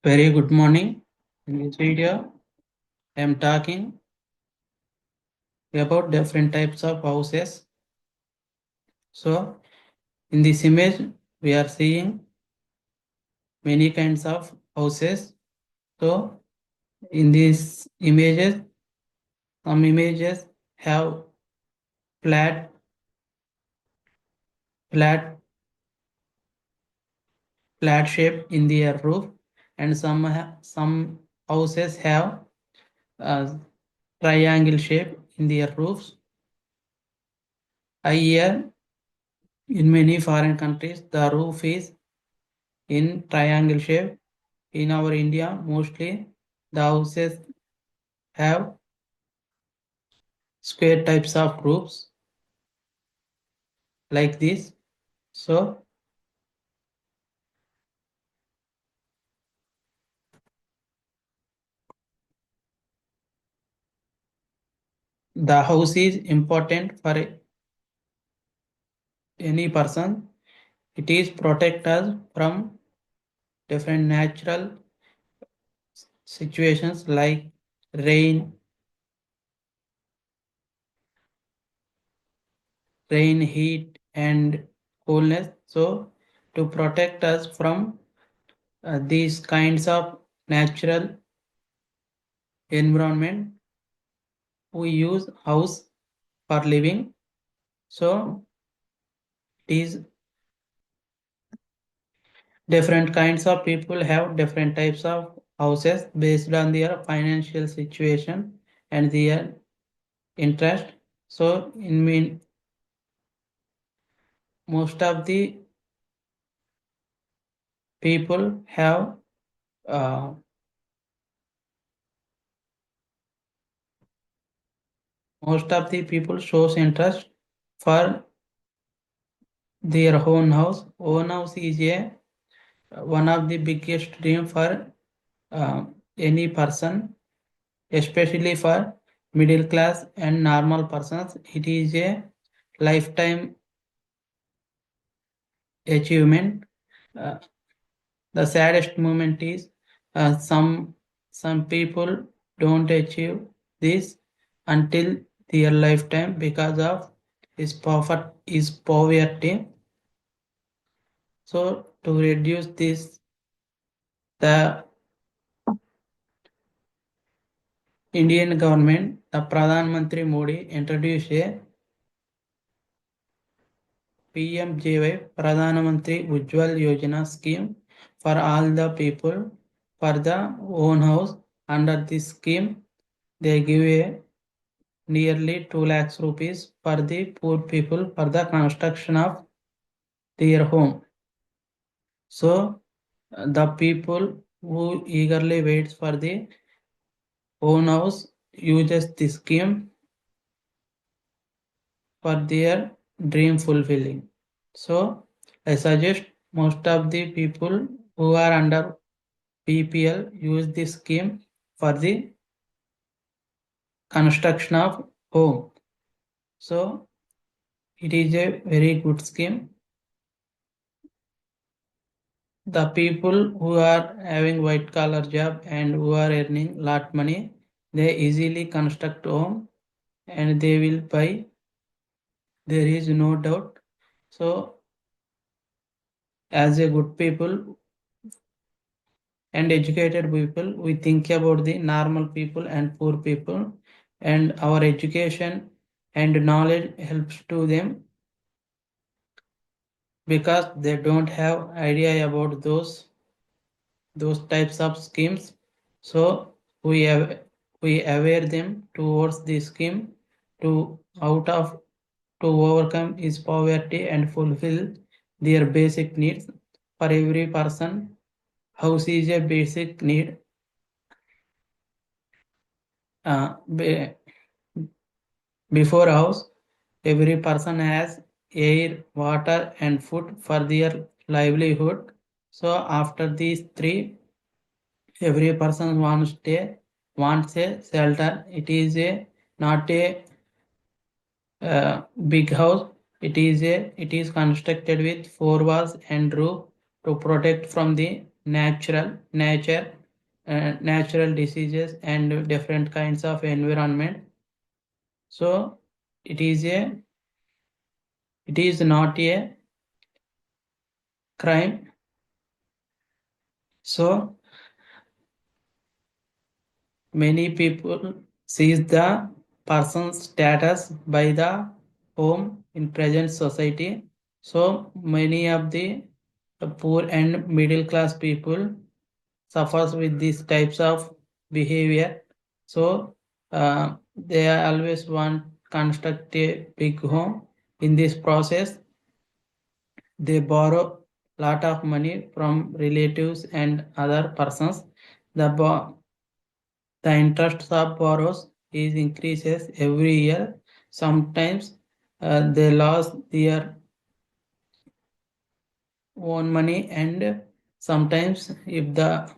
Very good morning. In this video, I am talking about different types of houses. So, in this image, we are seeing many kinds of houses. So, in these images, some images have flat, flat, flat shape in their roof, and some houses have triangle shape in their roofs. I hear in many foreign countries the roof is in triangle shape. In our India, mostly the houses have square types of roofs like this. So the house is important for any person. It is protect us from different natural situations like rain, heat, and coolness. So to protect us from these kinds of natural environment, we use house for living. So it is different kinds of people have different types of houses based on their financial situation and their interest. So most of the people have uh, most of the people shows interest for their own house. Own house is a one of the biggest dream for uh, any person, especially for middle class and normal persons. It is a lifetime achievement. Uh, the saddest moment is some people don't achieve this until their lifetime because of his poverty. So to reduce this, the Indian government, the Pradhan Mantri Modi introduced a PMJY Pradhan Mantri Ujjwal Yojana scheme for all the people for the own house. Under this scheme, they give a nearly 2 lakhs rupees for the poor people for the construction of their home. So the people who eagerly waits for the own house uses this scheme for their dream fulfilling. So I suggest most of the people who are under PPL use this scheme for the construction of home. So it is a very good scheme. The people who are having white collar job and who are earning lot money, they easily construct home and they will buy. There is no doubt. So as a good people and educated people, we think about the normal people and poor people, and our education and knowledge helps to them because they don't have idea about those types of schemes. So we have we aware them towards the scheme to out of to overcome his poverty and fulfill their basic needs. For every person, house is a basic need. uh, Before house, every person has air, water, and food for their livelihood. So after these three, every person wants a shelter. It is a not a big house. It is constructed with four walls and roof to protect from the nature, natural diseases and different kinds of environment. So it is not a crime. So many people sees the person's status by the home in present society. So many of the poor and middle class people suffers with these types of behavior. So they always want construct a big home. In this process, they borrow lot of money from relatives and other persons. The interest of borrows is increases every year. Sometimes they lost their own money, and sometimes if the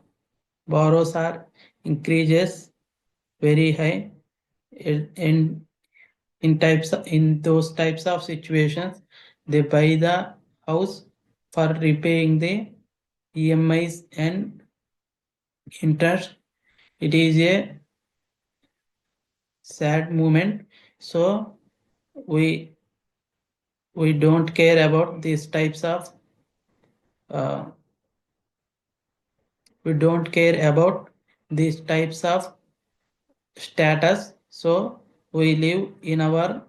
borrows are increases very high, in in those types of situations, they buy the house for repaying the EMIs and interest. It is a sad moment. So we we don't care about these types of uh, we don't care about these types of status. So we live in our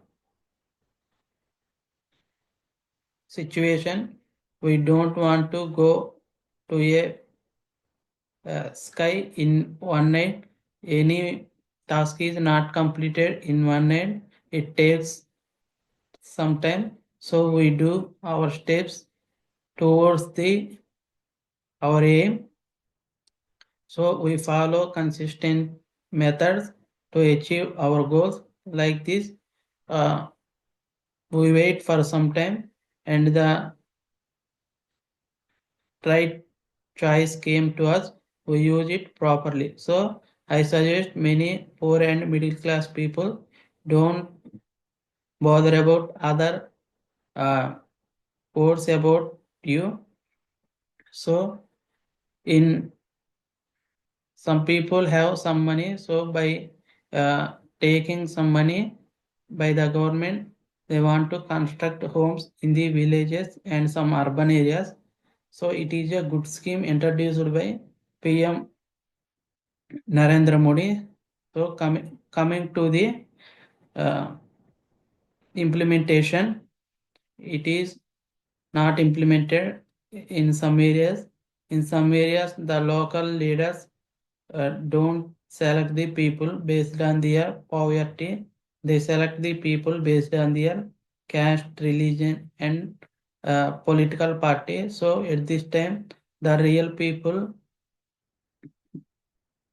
situation. We don't want to go to a sky in one night. Any task is not completed in one night. It takes some time. So we do our steps towards the our aim. So we follow consistent methods to achieve our goals. Like this, uh, we wait for some time, and the right choice came to us. We use it properly. So I suggest many poor and middle class people don't bother about other uh, quotes about you. So in some people have some money, so by taking some money by the government, they want to construct homes in the villages and some urban areas. So it is a good scheme introduced by PM Narendra Modi. So coming to the uh, implementation, it is not implemented in some areas. In some areas, the local leaders don't select the people based on their poverty. They select the people based on their caste, religion, and political party. So at this time, the real people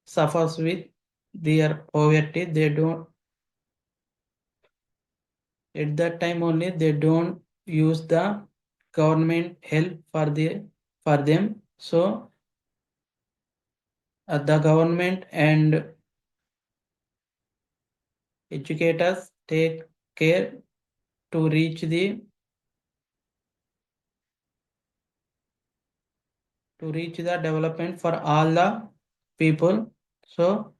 suffers with their poverty. They don't at that time only they don't use the government help for them. So the government and educators take care to reach the development for all the people. So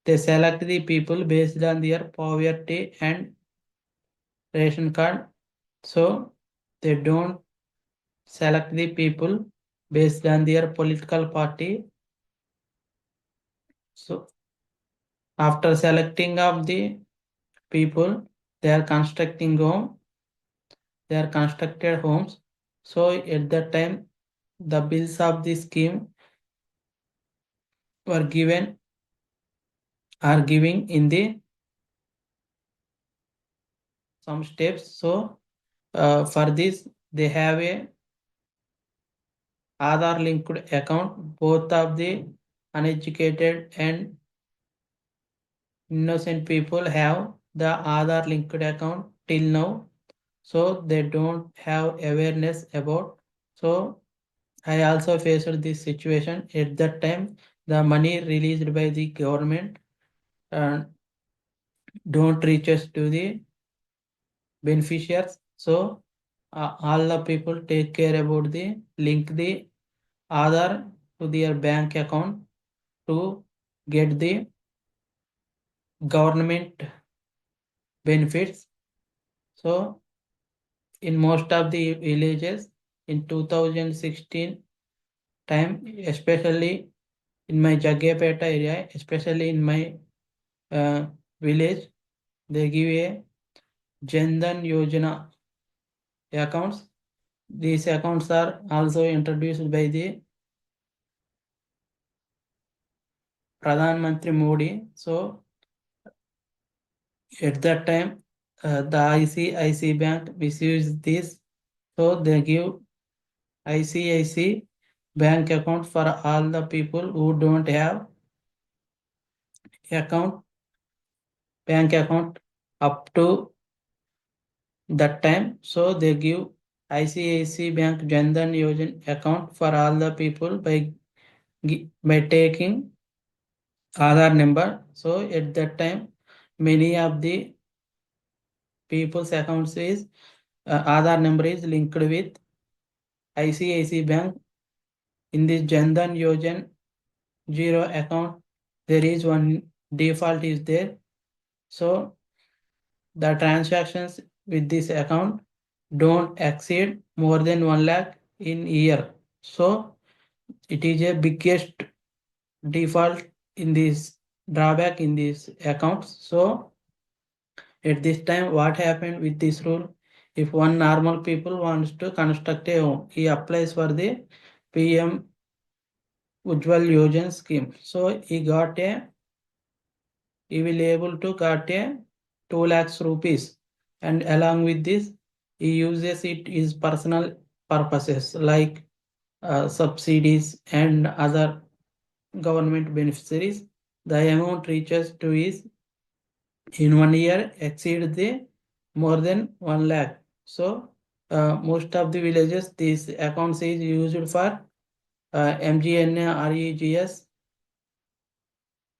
they select the people based on their poverty and ration card. So they don't select the people based on their political party. So after selecting of the people, they are constructed homes. So at that time, the bills of the scheme were given are giving in the some steps. So for this, they have a Aadhaar linked account. Both of the uneducated and innocent people have the Aadhaar linked account till now. So they don't have awareness about. So I also faced this situation. At that time, the money released by the government uh, don't reach us to the beneficiaries. So all the people take care about the link the Aadhaar to their bank account to get the government benefits. So in most of the villages in 2016 time, especially in my Jaggepeta area, especially in my village, they give a Jandan Yojana accounts. These accounts are also introduced by the Pradhan Mantri Modi. So at that time, the ICIC Bank misused this. So they give ICIC bank account for all the people who don't have account bank account up to that time. So they give ICIC Bank Jandan Yojan account for all the people by taking Aadhaar number. So at that time, many of the people's accounts is Aadhaar number is linked with ICIC Bank. In this Jandan Yojan zero account, there is one default is there. So the transactions with this account don't exceed more than 1 lakh in year. So it is a biggest default in this drawback in these accounts. So at this time, what happened with this rule? If one normal people wants to construct a home, he applies for the PM Ujjwal Yojan scheme. So he will able to got a 2 lakhs rupees, and along with this, he uses it his personal purposes like subsidies and other government beneficiaries. The amount reaches to his in 1 year exceed the more than 1 lakh. So most of the villages, these accounts is used for MGNA, REGS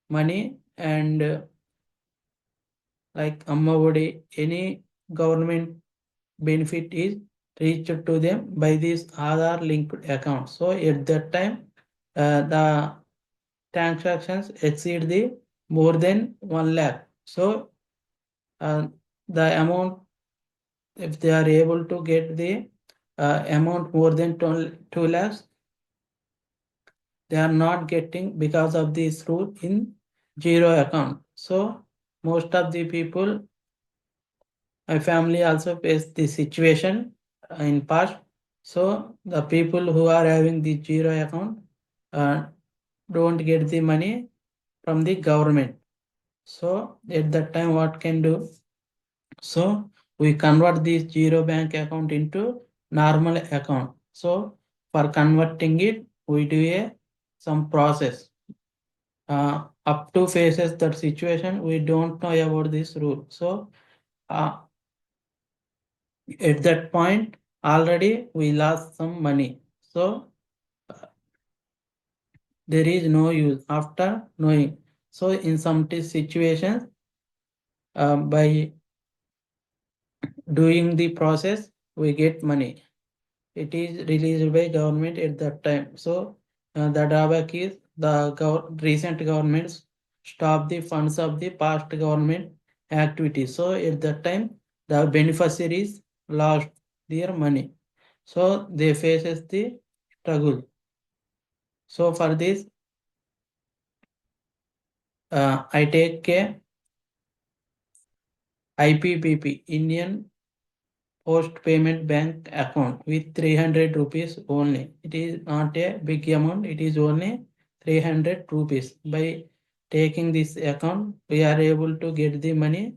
money and like Amma Odi, any government benefit is reached to them by this Aadhaar linked account. So at that time, the transactions exceed the more than 1 lakh. So the amount, if they are able to get the amount more than 2 lakhs, they are not getting because of this rule in zero account. So most of the people, my family also faced this situation in past. So the people who are having the zero account uh, don't get the money from the government. So at that time, what can do? So we convert this zero bank account into normal account. So for converting it, we do some process. Up to faces that situation, we don't know about this rule. So uh, at that point, already we lost some money. So there is no use after knowing. So in some situations, by doing the process, we get money. It is released by government at that time. So the drawback is the recent governments stop the funds of the past government activities. So at that time, the beneficiaries lost their money. So they faces the struggle. So for this, I take a IPPP, Indian Post Payment Bank account with 300 rupees only. It is not a big amount, it is only 300 rupees. By taking this account, we are able to get the money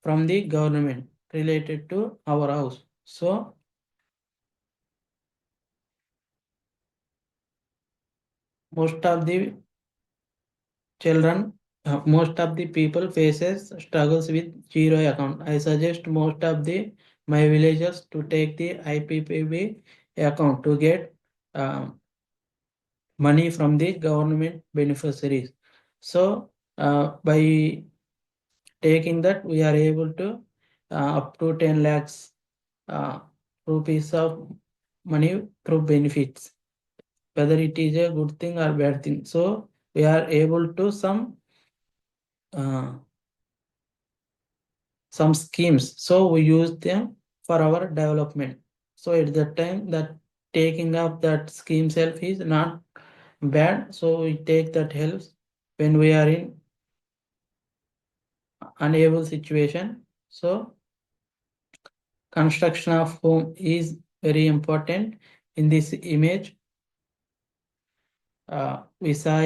from the government related to our house. So most of the children, most of the people faces struggles with zero account. I suggest most of the my villagers to take the IPPB account to get money from the government beneficiaries. So by taking that, we are able to up to 10 lakhs uh, rupees of money through benefits. whether it is a good thing or bad thing. So we are able to uh, some schemes. So we use them for our development. So at that time that taking up that scheme self is not bad. So we take that helps when we are in unable situation. So construction of home is very important. In this image, we saw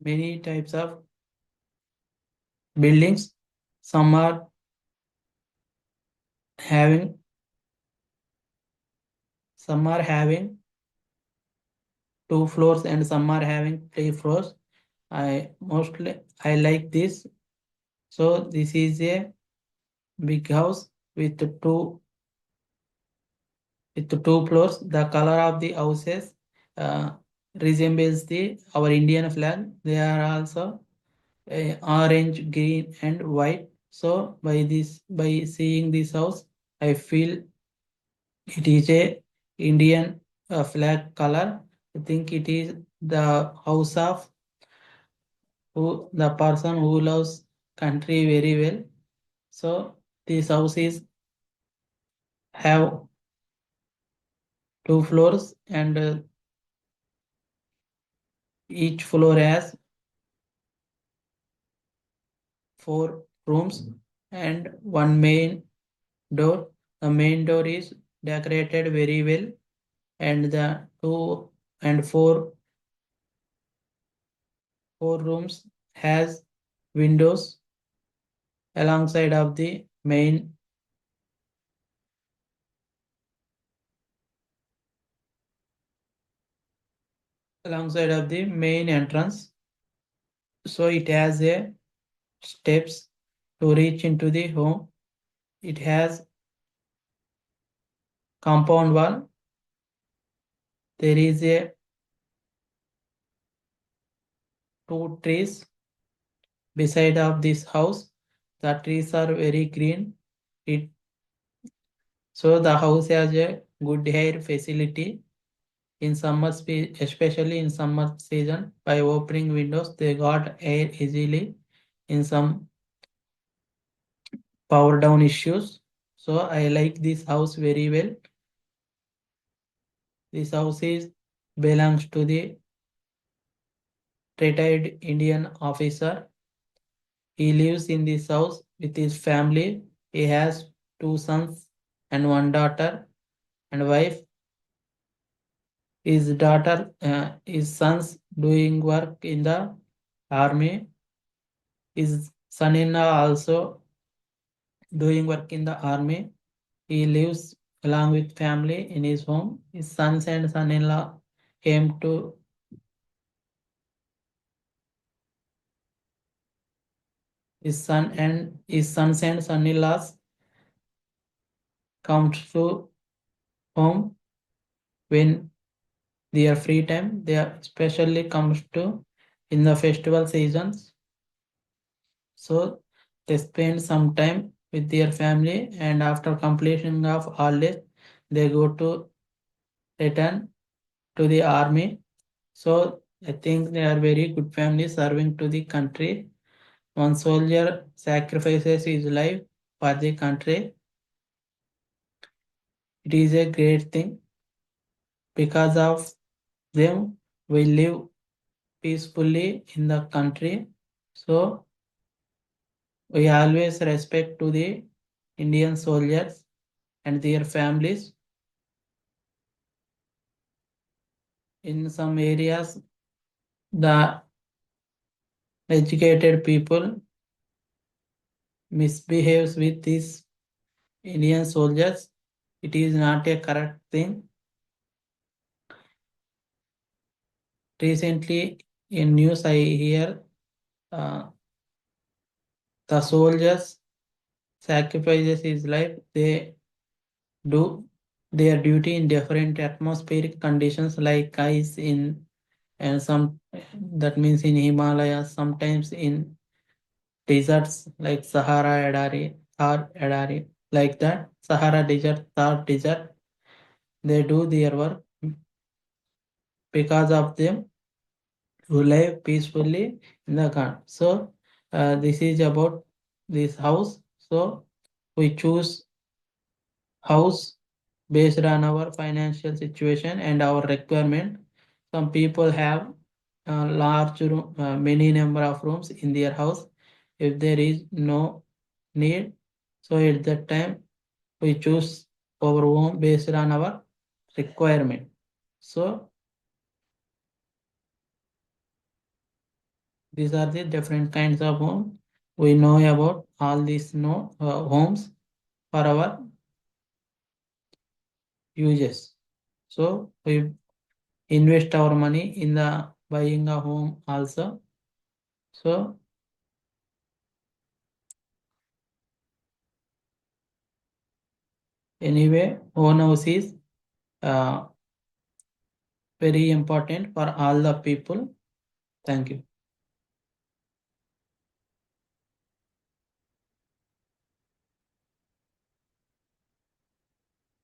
many types of buildings. Some are having some are having 2 floors and some are having 3 floors. I like this. So this is a big house with two floors. The color of the houses uh, resembles the our Indian flag. They are also orange, green, and white. So by seeing this house, I feel it is a Indian flag color. I think it is the house of who the person who loves country very well. So this house is have 2 floors and each floor has 4 rooms and one main door. The main door is decorated very well and the two and four rooms has windows alongside of the main entrance. So it has a steps to reach into the home. It has compound wall. There is a 2 trees beside of this house. The trees are very green. It so the house has a good air facility in especially in summer season. By opening windows, they got air easily in some power down issues. So I like this house very well. This house is belongs to the retired Indian officer. He lives in this house with his family. He has 2 sons and 1 daughter and wife. His sons doing work in the army. His son-in-law also doing work in the army. He lives along with family in his home. His sons and son-in-law came to his sons and son-in-laws come to home when their free time. They are especially comes to in the festival seasons. So they spend some time with their family and after completion of holidays, they go to return to the army. So I think they are very good family serving to the country. One soldier sacrifices his life for the country. It is a great thing. Because of them, we live peacefully in the country. So we always respect to the Indian soldiers and their families. In some areas, the educated people misbehaves with these Indian soldiers. It is not a correct thing. Recently, in news, I hear uh, the soldiers sacrifices his life. They do their duty in different atmospheric conditions like ice in and some that means in Himalayas, sometimes in deserts like Thar Edari, like that, Sahara Desert, Thar Desert. they do their work because of them who live peacefully in the garden. So this is about this house. So we choose house based on our financial situation and our requirement. Some people have large room, many number of rooms in their house. If there is no need, so at that time we choose our home based on our requirement. So these are the different kinds of home. We know about all these homes for our uses. So we invest our money in the buying a home also. So anyway, own house is uh, very important for all the people. Thank you.